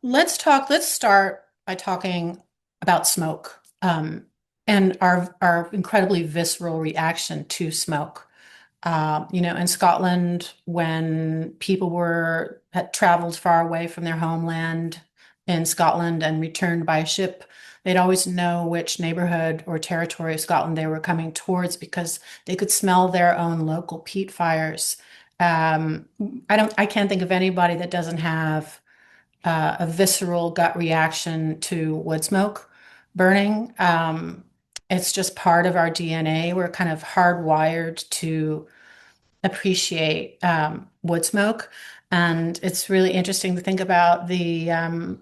Let's start by talking about smoke, and our incredibly visceral reaction to smoke. In Scotland, when people had traveled far away from their homeland in Scotland and returned by ship, they'd always know which neighborhood or territory of Scotland they were coming towards because they could smell their own local peat fires. Um, I can't think of anybody that doesn't have a visceral gut reaction to wood smoke burning. It's just part of our DNA. We're kind of hardwired to appreciate wood smoke, and it's really interesting to think about the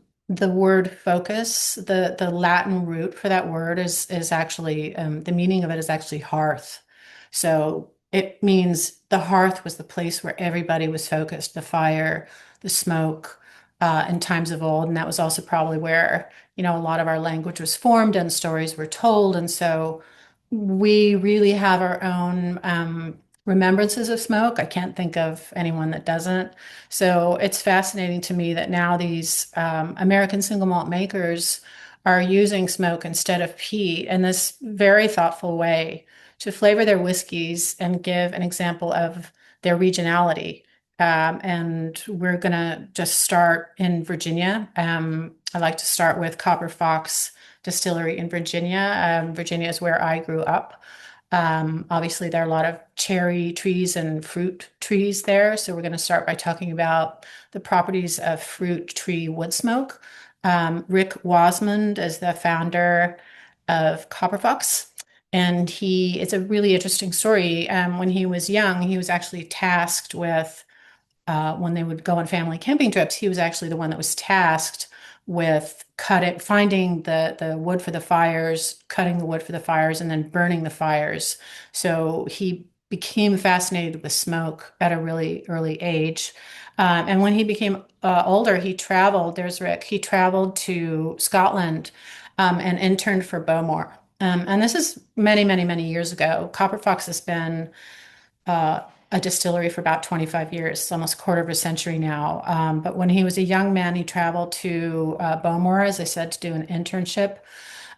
word focus. The Latin root for that word is actually the meaning of it is actually hearth. So it means the hearth was the place where everybody was focused, the fire, the smoke, in times of old. And that was also probably where, a lot of our language was formed and stories were told. And so we really have our own remembrances of smoke. I can't think of anyone that doesn't. So it's fascinating to me that now these American single malt makers are using smoke instead of peat in this very thoughtful way to flavor their whiskeys and give an example of their regionality. And we're going to just start in Virginia. I like to start with Copper Fox Distillery in Virginia. Virginia is where I grew up. Obviously, there are a lot of cherry trees and fruit trees there. So we're going to start by talking about the properties of fruit tree wood smoke. Rick Wasmond is the founder of Copper Fox. And it's a really interesting story. When he was young, he was actually tasked with when they would go on family camping trips, he was actually the one that was tasked with finding the wood for the fires, cutting the wood for the fires, and then burning the fires. So he became fascinated with smoke at a really early age. And when he became older, he traveled. There's Rick. He traveled to Scotland and interned for Bowmore. And this is many, many, many years ago. Copper Fox has been uh, a distillery for about 25 years, almost a quarter of a century now. But when he was a young man, he traveled to Bowmore, as I said, to do an internship.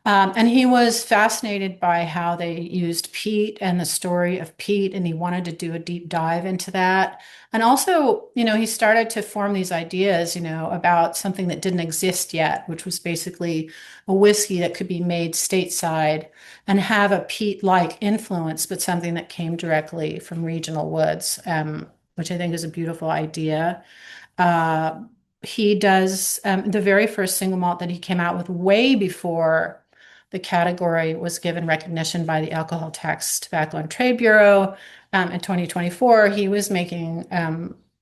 And he was fascinated by how they used peat and the story of peat, and he wanted to do a deep dive into that. And also, he started to form these ideas, about something that didn't exist yet, which was basically a whiskey that could be made stateside and have a peat-like influence, but something that came directly from regional woods, which I think is a beautiful idea. Uh, he does the very first single malt that he came out with way before the category was given recognition by the Alcohol Tax, Tobacco and Trade Bureau. In 2024, he was making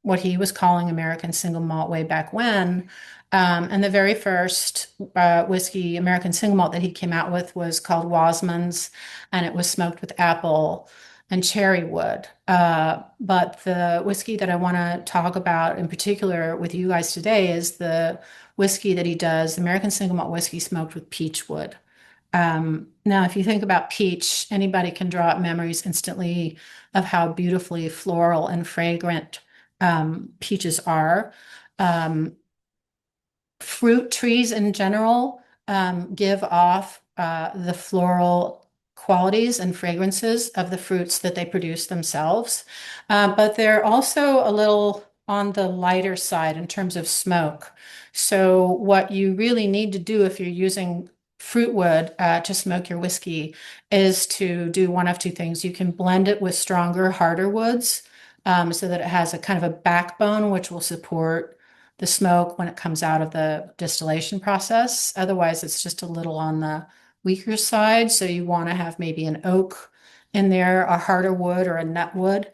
what he was calling American Single Malt way back when. And the very first whiskey, American Single Malt, that he came out with was called Wasman's, and it was smoked with apple and cherry wood. But the whiskey that I want to talk about in particular with you guys today is the whiskey that he does, American Single Malt whiskey smoked with peachwood. Now, if you think about peach, anybody can draw up memories instantly of how beautifully floral and fragrant peaches are. Um, Fruit trees in general give off the floral qualities and fragrances of the fruits that they produce themselves. But they're also a little on the lighter side in terms of smoke. So, what you really need to do if you're using fruit wood to smoke your whiskey is to do one of two things. You can blend it with stronger, harder woods so that it has a kind of a backbone, which will support the smoke when it comes out of the distillation process. Otherwise, it's just a little on the weaker side. So you want to have maybe an oak in there, a harder wood or a nut wood.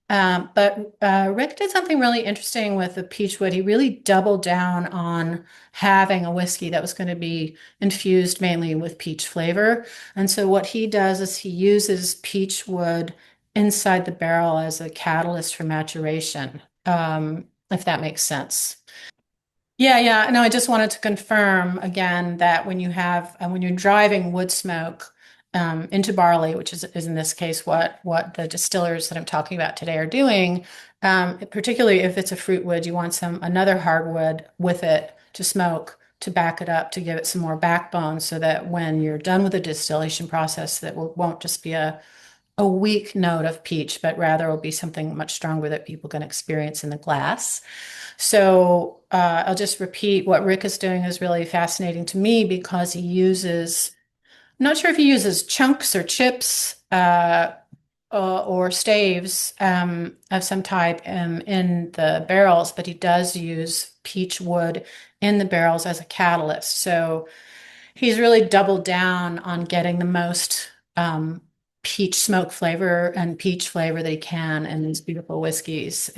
But Rick did something really interesting with the Peachwood. He really doubled down on having a whiskey that was going to be infused mainly with peach flavor. And so what he does is he uses peachwood inside the barrel as a catalyst for maturation, if that makes sense. Yeah, yeah. No, I just wanted to confirm again that when you're driving wood smoke, into barley, which is in this case what the distillers that I'm talking about today are doing. Particularly if it's a fruit wood, you want another hardwood with it to smoke to back it up to give it some more backbone, so that when you're done with the distillation process, that won't just be a weak note of peach, but rather will be something much stronger that people can experience in the glass. So I'll just repeat what Rick is doing is really fascinating to me because he uses, I'm not sure if he uses chunks or chips or staves of some type in the barrels, but he does use peach wood in the barrels as a catalyst. So he's really doubled down on getting the most peach smoke flavor and peach flavor that he can in these beautiful whiskeys.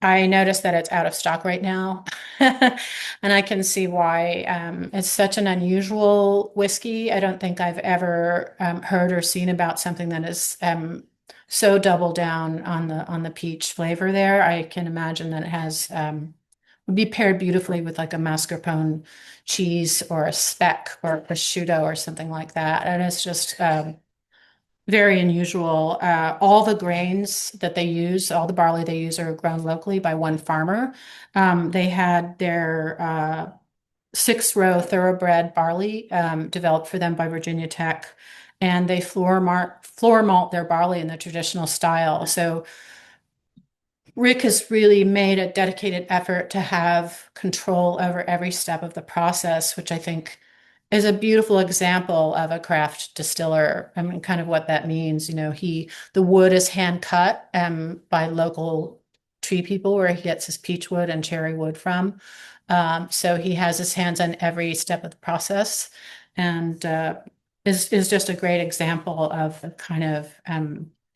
I noticed that it's out of stock right now, and I can see why. It's such an unusual whiskey. I don't think I've ever heard or seen about something that is so double down on the peach flavor there. I can imagine that it has would be paired beautifully with like a mascarpone cheese or a speck or a prosciutto or something like that. And it's just very unusual. All the grains that they use, all the barley they use are grown locally by one farmer. They had their 6-row thoroughbred barley developed for them by Virginia Tech, and they floor malt their barley in the traditional style. So Rick has really made a dedicated effort to have control over every step of the process, which I think is a beautiful example of a craft distiller. I mean, kind of what that means. The wood is hand cut by local tree people where he gets his peach wood and cherry wood from. So he has his hands on every step of the process, and is just a great example of the kind of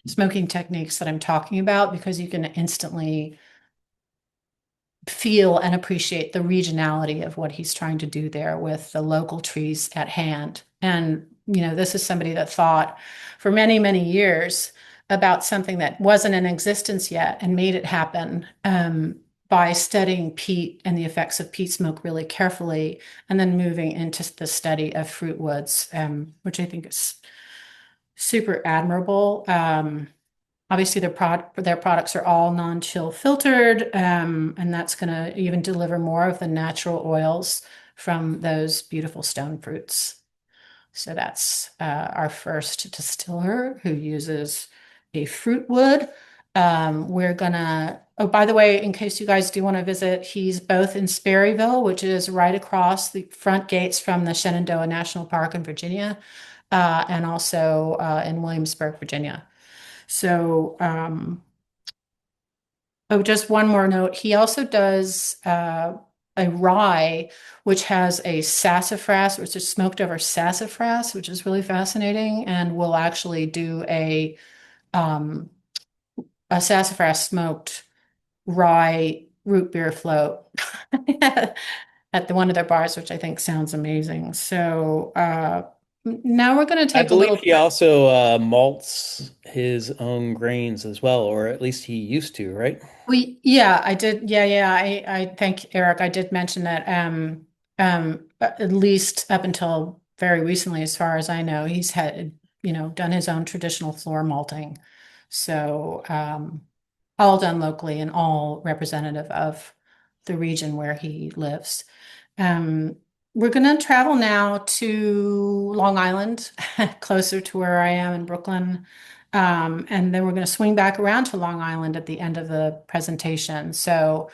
smoking techniques that I'm talking about, because you can instantly feel and appreciate the regionality of what he's trying to do there with the local trees at hand. And, this is somebody that thought for many, many years about something that wasn't in existence yet and made it happen by studying peat and the effects of peat smoke really carefully, and then moving into the study of fruit woods, which I think is super admirable. Obviously, their products are all non-chill filtered, and that's going to even deliver more of the natural oils from those beautiful stone fruits. So that's our first distiller who uses a fruit wood. We're gonna, oh, by the way, in case you guys do want to visit, he's both in Sperryville, which is right across the front gates from the Shenandoah National Park in Virginia, and also in Williamsburg, Virginia. So, oh, just one more note. He also does a rye, which has a sassafras, which is smoked over sassafras, which is really fascinating, and will actually do um, a sassafras smoked rye root beer float at one of their bars, which I think sounds amazing. So now we're going to I take a believe little. he also malts his own grains as well, or at least he used to, right? Yeah, I did. Yeah, yeah. I thank Eric. I did mention that at least up until very recently, as far as I know, he's had, done his own traditional floor malting. So all done locally and all representative of the region where he lives. Um, we're going to travel now to Long Island, closer to where I am in Brooklyn. And then we're going to swing back around to Long Island at the end of the presentation. So,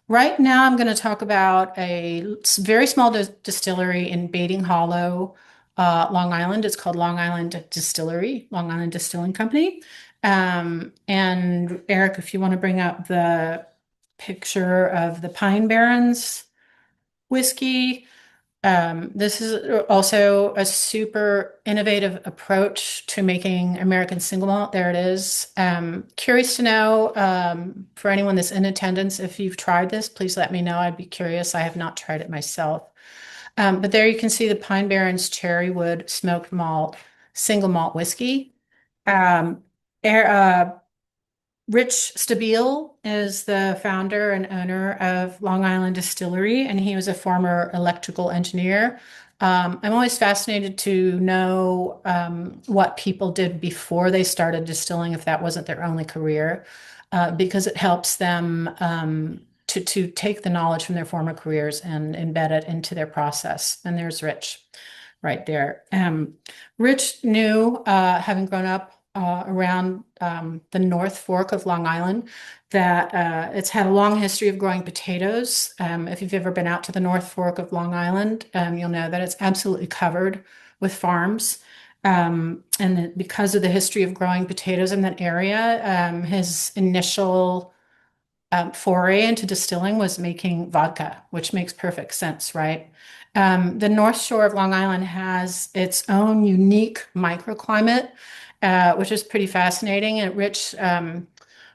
right now, I'm going to talk about a very small distillery in Bating Hollow, Long Island. It's called Long Island Distillery, Long Island Distilling Company. And Eric, if you want to bring up the picture of the Pine Barrens whiskey. This is also a super innovative approach to making American single malt. There it is. Curious to know, for anyone that's in attendance, if you've tried this, please let me know. I'd be curious. I have not tried it myself. But there you can see the Pine Barrens Cherrywood Smoked Malt Single Malt Whiskey. Um, air, Rich Stabile is the founder and owner of Long Island Distillery, and he was a former electrical engineer. I'm always fascinated to know what people did before they started distilling, if that wasn't their only career, because it helps them to take the knowledge from their former careers and embed it into their process. And there's Rich right there. Rich knew, having grown up around the North Fork of Long Island, that it's had a long history of growing potatoes. If you've ever been out to the North Fork of Long Island, you'll know that it's absolutely covered with farms. And because of the history of growing potatoes in that area, his initial foray into distilling was making vodka, which makes perfect sense, right? The North Shore of Long Island has its own unique microclimate, which is pretty fascinating. And Rich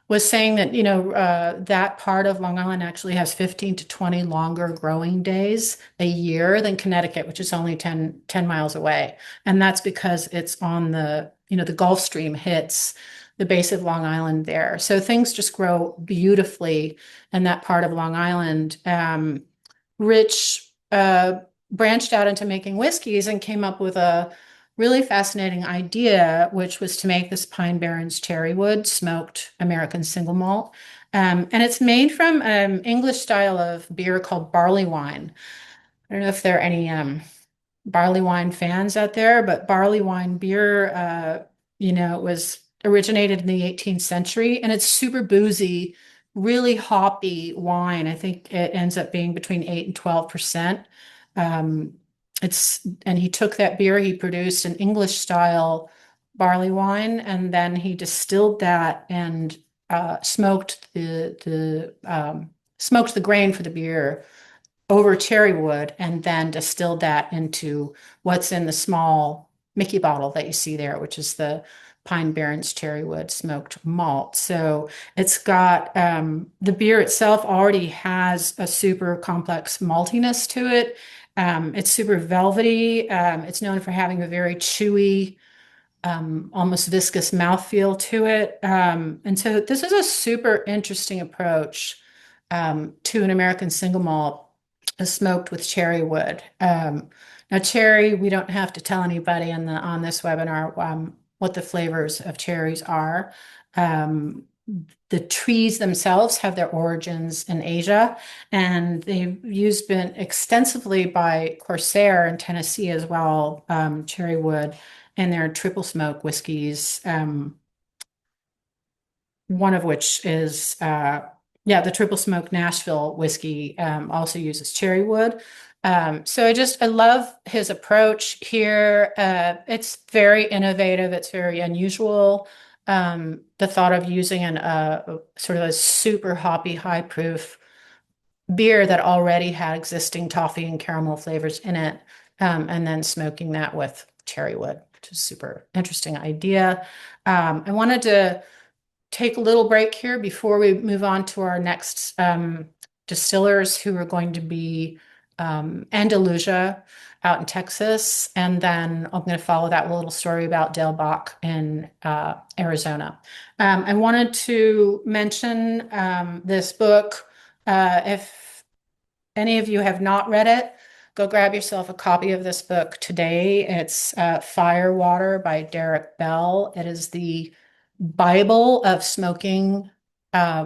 was saying that, that part of Long Island actually has 15 to 20 longer growing days a year than Connecticut, which is only ten miles away. And that's because it's on the Gulf Stream hits the base of Long Island there. So things just grow beautifully in that part of Long Island. Rich branched out into making whiskeys and came up with a really fascinating idea, which was to make this Pine Barrens Cherrywood smoked American single malt. And it's made from English style of beer called barley wine. I don't know if there are any barley wine fans out there, but barley wine beer, it was originated in the 18th century and it's super boozy, really hoppy wine. I think it ends up being between 8 and 12%. Um, and he took that beer, he produced an English style barley wine, and then he distilled that and smoked the grain for the beer over cherry wood and then distilled that into what's in the small Mickey bottle that you see there, which is the Pine Barrens Cherrywood smoked malt. So it's got the beer itself already has a super complex maltiness to it. It's super velvety. It's known for having a very chewy, almost viscous mouthfeel to it. And so this is a super interesting approach to an American single malt smoked with cherry wood. Now, cherry, we don't have to tell anybody on this webinar what the flavors of cherries are. Um, the trees themselves have their origins in Asia, and they've been extensively by Corsair in Tennessee as well, cherry wood in their triple smoke whiskeys. One of which is the triple smoke Nashville whiskey also uses cherry wood. So I love his approach here. It's very innovative. It's very unusual. The thought of using a sort of a super hoppy, high proof beer that already had existing toffee and caramel flavors in it, and then smoking that with cherry wood, which is a super interesting idea. I wanted to take a little break here before we move on to our next distillers who are going to be Andalusia out in Texas. And then I'm going to follow that with a little story about Dale Bach in Arizona. I wanted to mention this book. If any of you have not read it, go grab yourself a copy of this book today. It's Firewater by Derek Bell. It is the Bible of smoking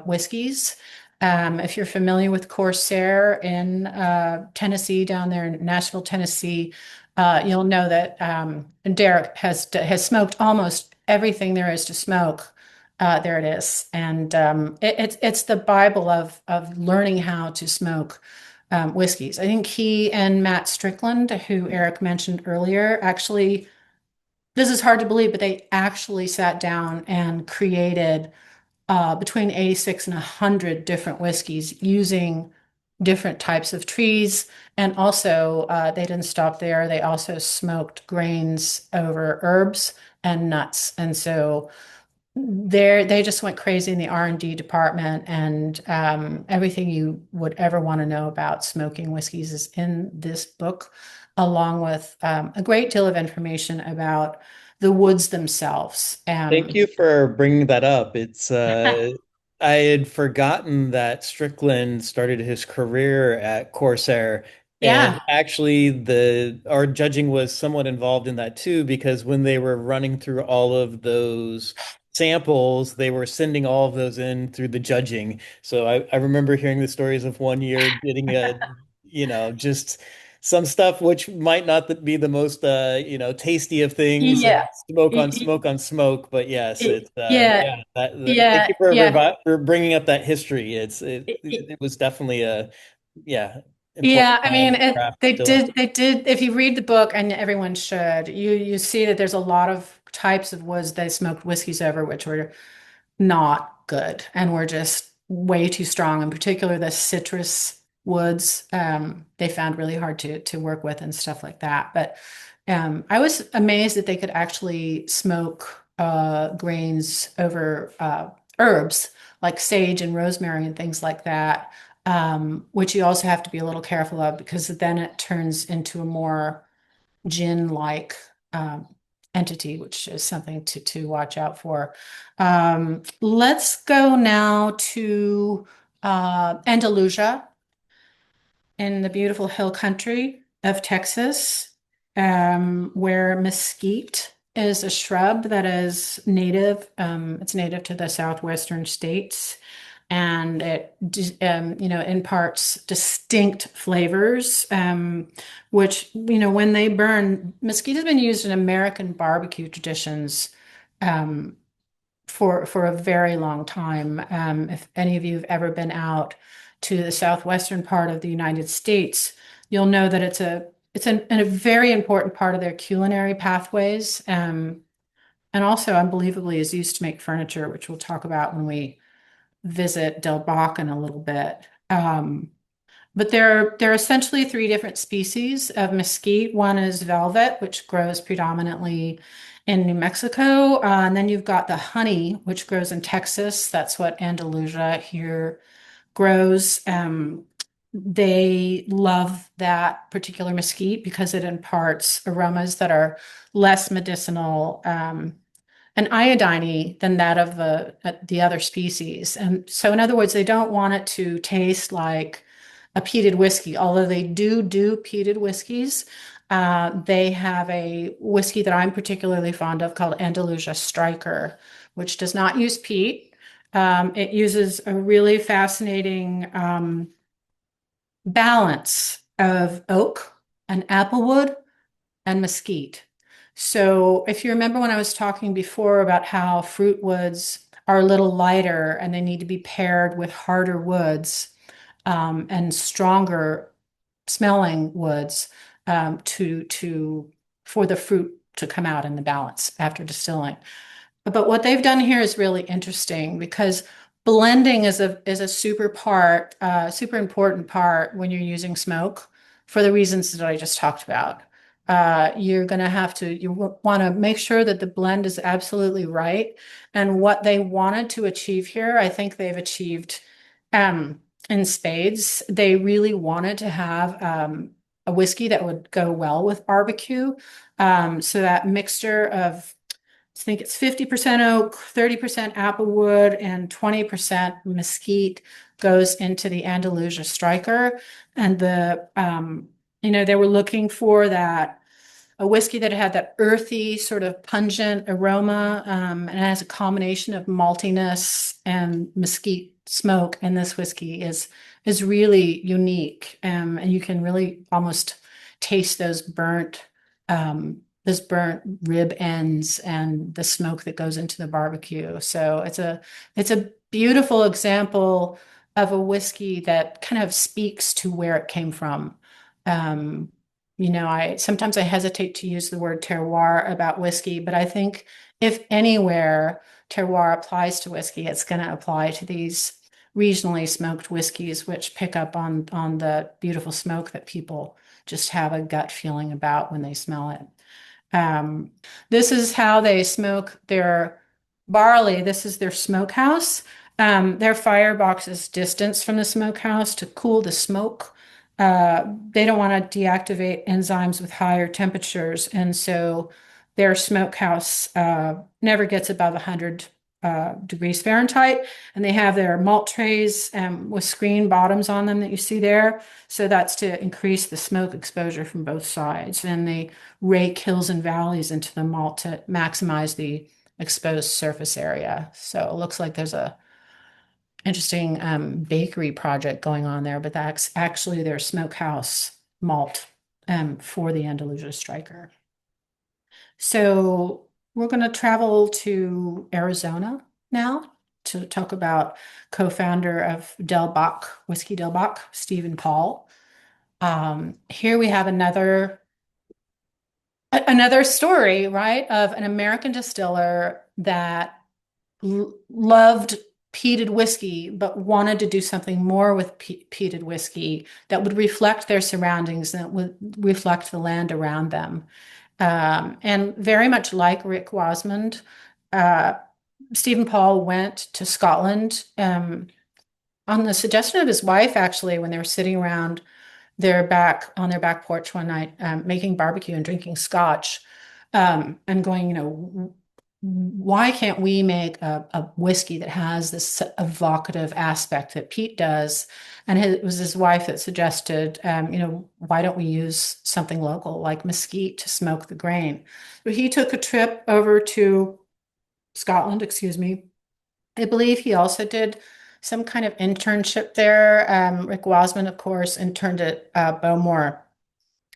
whiskeys. If you're familiar with Corsair in Tennessee, down there in Nashville, Tennessee, you'll know that Derek has smoked almost everything there is to smoke. There it is, and it's the Bible of learning how to smoke whiskeys. I think he and Matt Strickland, who Eric mentioned earlier, actually, this is hard to believe, but they actually sat down and created between 86 and 100 different whiskeys using different types of trees. And also, they didn't stop there. They also smoked grains over herbs and nuts. And so they just went crazy in the R&D department, and everything you would ever want to know about smoking whiskeys is in this book, along with a great deal of information about the woods themselves. Thank you for bringing that up. It's I had forgotten that Strickland started his career at Corsair, And Yeah. actually, the our judging was somewhat involved in that too, because when they were running through all of those samples, they were sending all of those in through the judging. So I remember hearing the stories of one year getting just some stuff which might not be the most tasty of things and Yeah. smoke on Y- smoke on smoke. But yes, y- it's Yeah. thank Yeah. you for Yeah. for bringing up that history. Y- It was definitely a yeah important Yeah, I time mean, in the craft still. they did, if you read the book, and everyone should, you see that there's a lot of types of woods they smoked whiskeys over, which were not good and were just way too strong. In particular, the citrus woods, they found really hard to work with and stuff like that. But I was amazed that they could actually smoke grains over herbs like sage and rosemary and things like that, which you also have to be a little careful of because then it turns into a more gin-like um, entity, which is something to watch out for. Let's go now to Andalusia in the beautiful hill country of Texas, where mesquite is a shrub that is native. It's native to the southwestern states, and imparts distinct flavors, which, when they burn, mesquite has been used in American barbecue traditions. Um, for a very long time. If any of you have ever been out to the southwestern part of the United States, you'll know that a very important part of their culinary pathways, and also unbelievably is used to make furniture, which we'll talk about when we visit Del Bac in a little bit. But there are essentially three different species of mesquite. One is velvet, which grows predominantly in New Mexico. And then you've got the honey, which grows in Texas. That's what Andalusia here grows. They love that particular mesquite because it imparts aromas that are less medicinal, and iodine than that of the other species. And so, in other words, they don't want it to taste like a peated whiskey, although they do peated whiskeys. They have a whiskey that I'm particularly fond of called Andalusia Striker, which does not use peat. It uses a really fascinating balance of oak and applewood and mesquite. So, if you remember when I was talking before about how fruit woods are a little lighter and they need to be paired with harder woods, and stronger smelling woods, to for the fruit to come out in the balance after distilling. But what they've done here is really interesting because blending is a super important part when you're using smoke for the reasons that I just talked about. You're going to have to you want to make sure that the blend is absolutely right. And what they wanted to achieve here, I think they've achieved in spades. They really wanted to have a whiskey that would go well with barbecue. So that mixture of, I think it's 50% oak, 30% applewood, and 20% mesquite goes into the Andalusia Striker. And they were looking for that a whiskey that had that earthy, sort of pungent aroma, and it has a combination of maltiness and mesquite smoke. And this whiskey is really unique, and you can really almost taste those burnt rib ends and the smoke that goes into the barbecue. So it's a beautiful example of a whiskey that kind of speaks to where it came from. Um, I sometimes I hesitate to use the word terroir about whiskey, but I think if anywhere terroir applies to whiskey, it's going to apply to these regionally smoked whiskeys, which pick up on the beautiful smoke that people just have a gut feeling about when they smell it. Um, this is how they smoke their barley. This is their smokehouse. Their firebox is distance from the smokehouse to cool the smoke. They don't want to deactivate enzymes with higher temperatures, and so their smokehouse never gets above 100 degrees Fahrenheit, and they have their malt trays with screen bottoms on them that you see there. So that's to increase the smoke exposure from both sides. And they rake hills and valleys into the malt to maximize the exposed surface area. So it looks like there's a interesting bakery project going on there, but that's actually their smokehouse malt for the Andalusia Striker. So we're going to travel to Arizona now to talk about co-founder of Del Bach, Whiskey Del Bach, Stephen Paul. Here we have another story, right, of an American distiller that loved peated whiskey, but wanted to do something more with peated whiskey that would reflect their surroundings and that would reflect the land around them. And very much like Rick Wasmond, uh, Stephen Paul went to Scotland on the suggestion of his wife, actually, when they were sitting around on their back porch one night, making barbecue and drinking scotch, and going, why can't we make a whiskey that has this evocative aspect that Peat does? And it was his wife that suggested, why don't we use something local like mesquite to smoke the grain? But he took a trip over to Scotland, excuse me. I believe he also did some kind of internship there. Rick Wasman, of course, interned at Bowmore,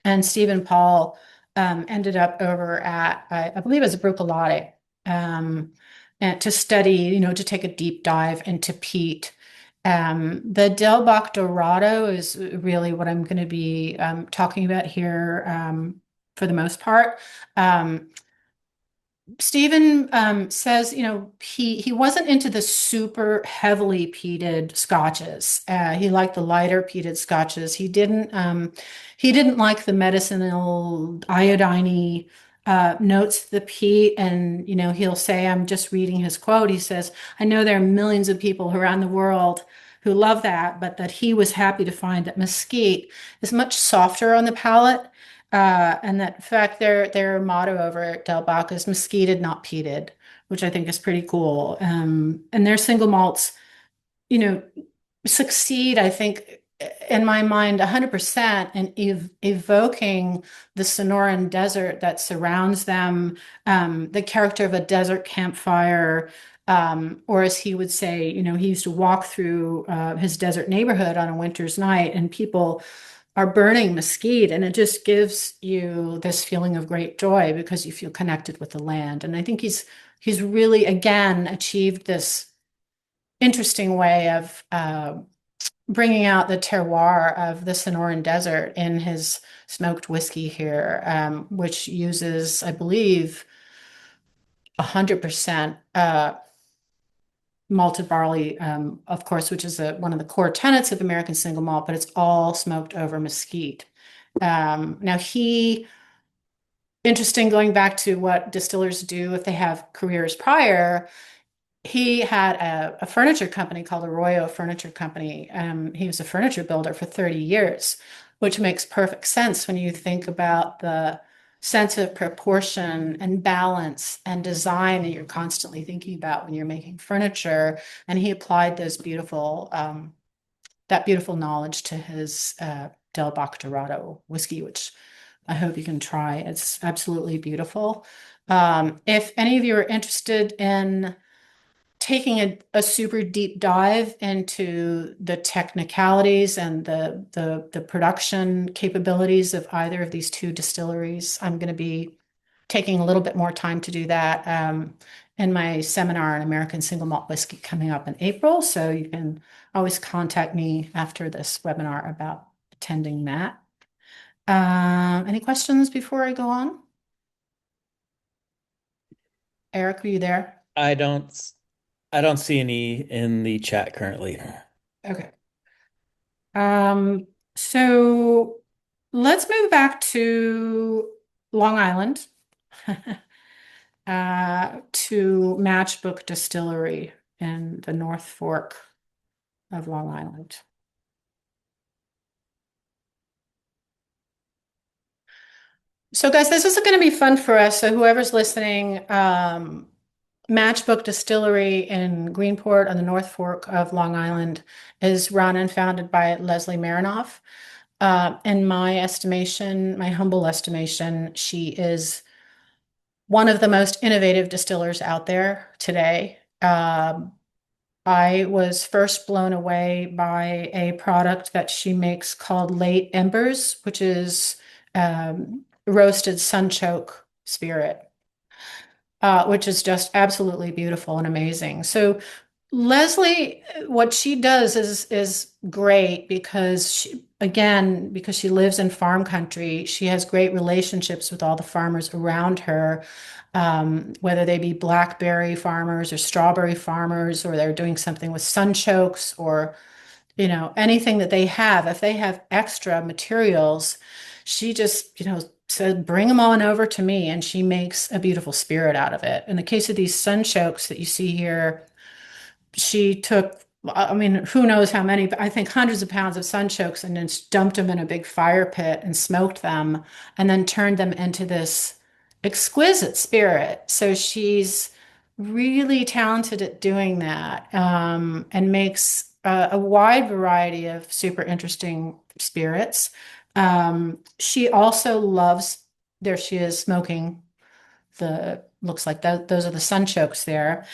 and Stephen Paul ended up over at, I believe it was Bruichladdich, and to study, to take a deep dive into peat. The Del Bach Dorado is really what I'm going to be talking about here for the most part. Stephen says, he wasn't into the super heavily peated scotches. He liked the lighter peated scotches. He didn't like the medicinal iodine notes of the peat. And he'll say, I'm just reading his quote. He says, "I know there are millions of people around the world who love that, but that he was happy to find that mesquite is much softer on the palate." And that, in fact, their motto over at Del Bach is mesquited, not peated, which I think is pretty cool. And their single malts, you know, succeed, I think, in my mind, 100% in evoking the Sonoran desert that surrounds them, the character of a desert campfire. Or as he would say, he used to walk through his desert neighborhood on a winter's night, and people are burning mesquite, and it just gives you this feeling of great joy because you feel connected with the land. And I think he's really again achieved this interesting way of bringing out the terroir of the Sonoran Desert in his smoked whiskey here, which uses, I believe, 100% malted barley, of course, which is one of the core tenets of American Single Malt, but it's all smoked over mesquite. Now interesting, going back to what distillers do if they have careers prior, he had a furniture company called Arroyo Furniture Company. He was a furniture builder for 30 years, which makes perfect sense when you think about the sense of proportion and balance and design that you're constantly thinking about when you're making furniture. And he applied that beautiful knowledge to his Del Bach Dorado whiskey, which I hope you can try. It's absolutely beautiful. If any of you are interested in taking a super deep dive into the technicalities and the production capabilities of either of these two distilleries, I'm going to be taking a little bit more time to do that in my seminar on American Single Malt Whiskey coming up in April. So you can always contact me after this webinar about attending that. Any questions before I go on? Eric, are you there? I don't I don't see any in the chat currently. Okay. So let's move back to Long Island, to Matchbook Distillery in the North Fork of Long Island. So guys, this is going to be fun for us. So whoever's listening, Matchbook Distillery in Greenport on the North Fork of Long Island is run and founded by Leslie Marinoff. In my estimation, my humble estimation, she is one of the most innovative distillers out there today. I was first blown away by a product that she makes called Late Embers, which is roasted sunchoke spirit, which is just absolutely beautiful and amazing. So Leslie, what she does is great because because she lives in farm country, she has great relationships with all the farmers around her, whether they be blackberry farmers or strawberry farmers, or they're doing something with sunchokes or anything that they have. If they have extra materials, she just said, bring them on over to me, and she makes a beautiful spirit out of it. In the case of these sunchokes that you see here, she took, I mean, who knows how many, but I think hundreds of pounds of sunchokes and then dumped them in a big fire pit and smoked them and then turned them into this exquisite spirit. So she's really talented at doing that, and makes a wide variety of super interesting spirits. She also loves, there she is smoking the looks like that those are the sunchokes there.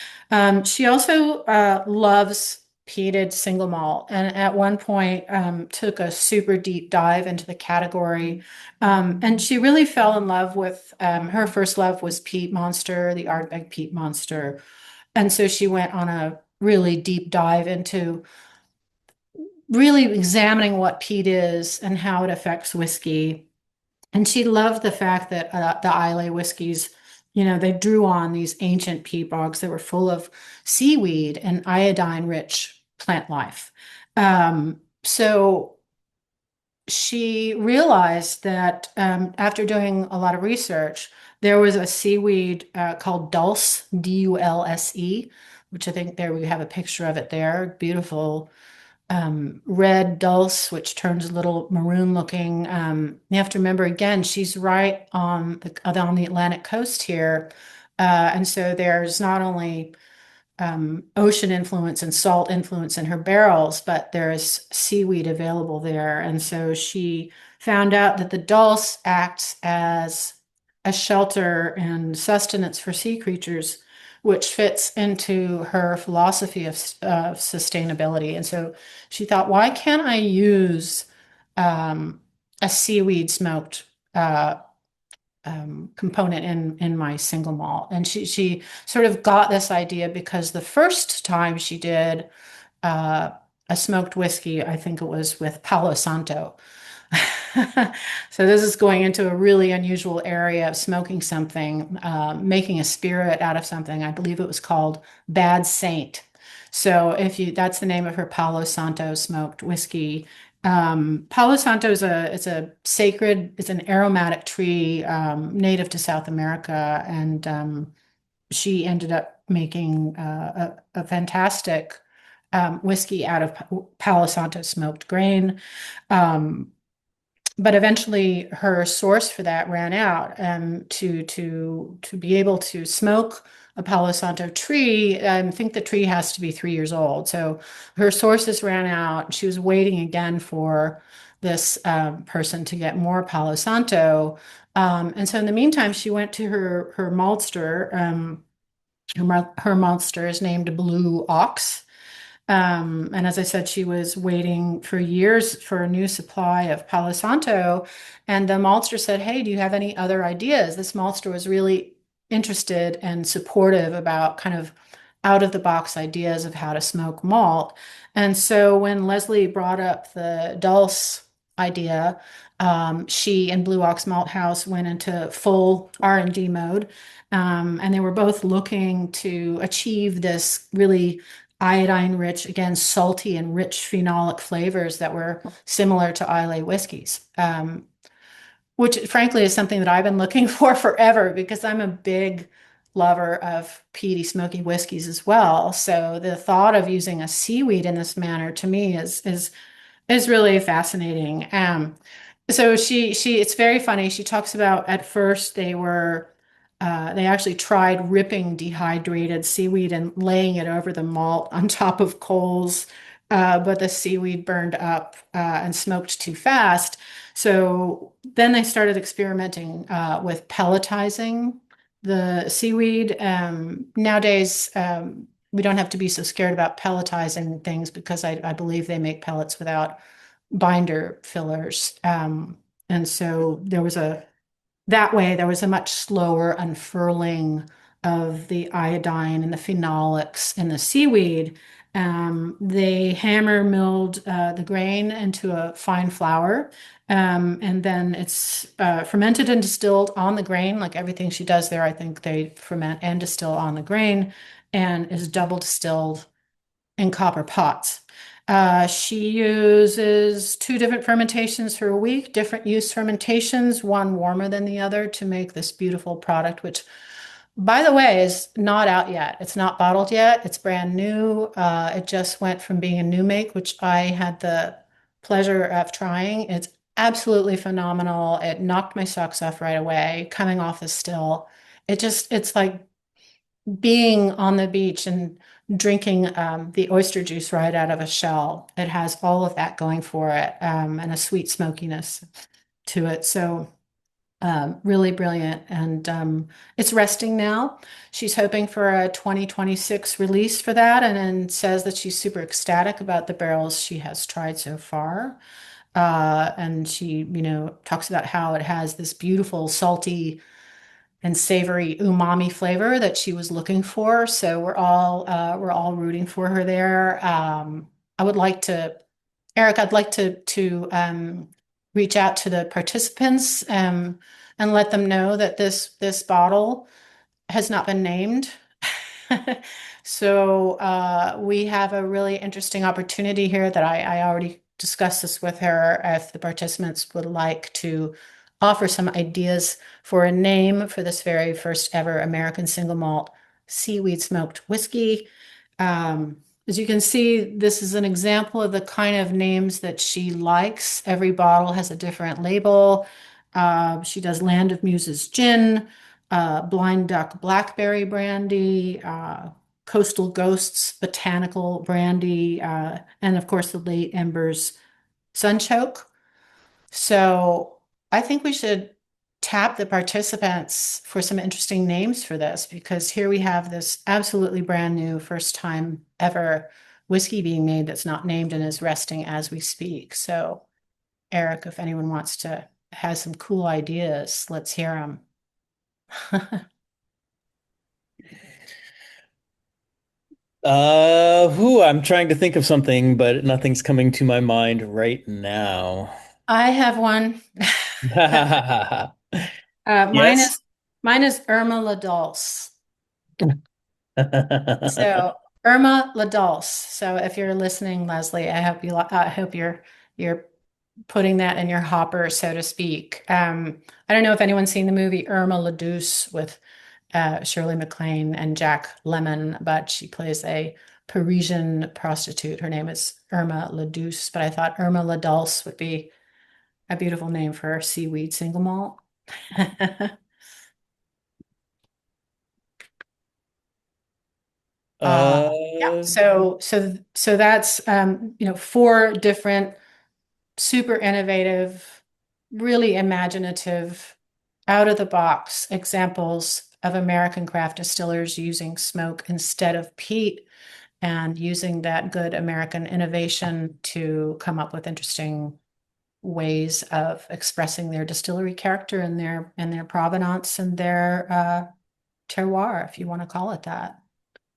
She also loves peated single malt, and at one point took a super deep dive into the category. And she really fell in love with her first love was Peat Monster, the Ardbeg Peat Monster, and so she went on a really deep dive into really examining what peat is and how it affects whiskey. And she loved the fact that the Islay whiskeys, they drew on these ancient peat bogs that were full of seaweed and iodine-rich plant life. So she realized that after doing a lot of research, there was a seaweed called dulse, Dulse, which I think there we have a picture of it there. Beautiful red dulse, which turns a little maroon looking. You have to remember again, she's right on the Atlantic coast here. And so there's not only ocean influence and salt influence in her barrels, but there's seaweed available there. And so she found out that the dulse acts as a shelter and sustenance for sea creatures, which fits into her philosophy of sustainability. And so she thought, why can't I use a seaweed smoked component in my single malt? And she sort of got this idea because the first time she did a smoked whiskey, I think it was with Palo Santo. So this is going into a really unusual area of smoking something, making a spirit out of something. I believe it was called Bad Saint. So that's the name of her Palo Santo smoked whiskey. Palo Santo is it's an aromatic tree, native to South America. And she ended up making a fantastic whiskey out of Palo Santo smoked grain. But eventually her source for that ran out. To be able to smoke a Palo Santo tree, I think the tree has to be 3 years old. So her sources ran out. She was waiting again for this person to get more Palo Santo. And so in the meantime, she went to her maltster. Her maltster is named Blue Ox. And as I said, she was waiting for years for a new supply of Palo Santo. And the maltster said, hey, do you have any other ideas? This maltster was really interested and supportive about kind of out of the box ideas of how to smoke malt. And so when Leslie brought up the Dulce idea, she and Blue Ox Malt House went into full R&D mode. And they were both looking to achieve this really iodine rich, again, salty and rich phenolic flavors that were similar to Islay whiskeys, which frankly is something that I've been looking for forever because I'm a big lover of peaty, smoky whiskeys as well. So the thought of using a seaweed in this manner to me is really fascinating. So it's very funny. She talks about at first they were They actually tried ripping dehydrated seaweed and laying it over the malt on top of coals, but the seaweed burned up and smoked too fast. So then they started experimenting with pelletizing the seaweed. Nowadays, we don't have to be so scared about pelletizing things because I believe they make pellets without binder fillers. And so that way, there was a much slower unfurling of the iodine and the phenolics in the seaweed. They hammer milled the grain into a fine flour, and then it's fermented and distilled on the grain, like everything she does there. I think they ferment and distill on the grain, and is double distilled in copper pots. She uses two different fermentations for a week, different use fermentations, one warmer than the other to make this beautiful product, which, by the way, is not out yet. It's not bottled yet. It's brand new. It just went from being a new make, which I had the pleasure of trying. It's absolutely phenomenal. It knocked my socks off right away, coming off the still. It's like being on the beach and drinking the oyster juice right out of a shell. It has all of that going for it, and a sweet smokiness to it. So really brilliant. And it's resting now. She's hoping for a 2026 release for that, and then says that she's super ecstatic about the barrels she has tried so far. And she, talks about how it has this beautiful, salty, and savory umami flavor that she was looking for. So we're all rooting for her there. I would like to, Eric, I'd like to reach out to the participants and let them know that this bottle has not been named. So we have a really interesting opportunity here that I already discussed this with her. If the participants would like to offer some ideas for a name for this very first ever American single malt seaweed smoked whiskey. As you can see, this is an example of the kind of names that she likes. Every bottle has a different label. She does Land of Muses gin, Blind Duck Blackberry Brandy, Coastal Ghosts Botanical Brandy, and of course the Late Embers Sunchoke. So I think we should tap the participants for some interesting names for this, because here we have this absolutely brand new first time ever whiskey being made that's not named and is resting as we speak. So Eric, if anyone wants to has some cool ideas, let's hear them. I'm trying to think of something, but nothing's coming to my mind right now. I have one. Uh, mine Yes. is mine is Irma La Dulce. So Irma La Dulce. So if you're listening, Leslie, I hope you're putting that in your hopper, so to speak. I don't know if anyone's seen the movie Irma La Douce with Shirley MacLaine and Jack Lemmon, but she plays a Parisian prostitute. Her name is Irma La Douce, but I thought Irma La Dulce would be a beautiful name for a seaweed single malt. Yeah. Uh, So that's four different super innovative, really imaginative, out of the box examples of American craft distillers using smoke instead of peat, and using that good American innovation to come up with interesting ways of expressing their distillery character and their provenance and their terroir, if you want to call it that.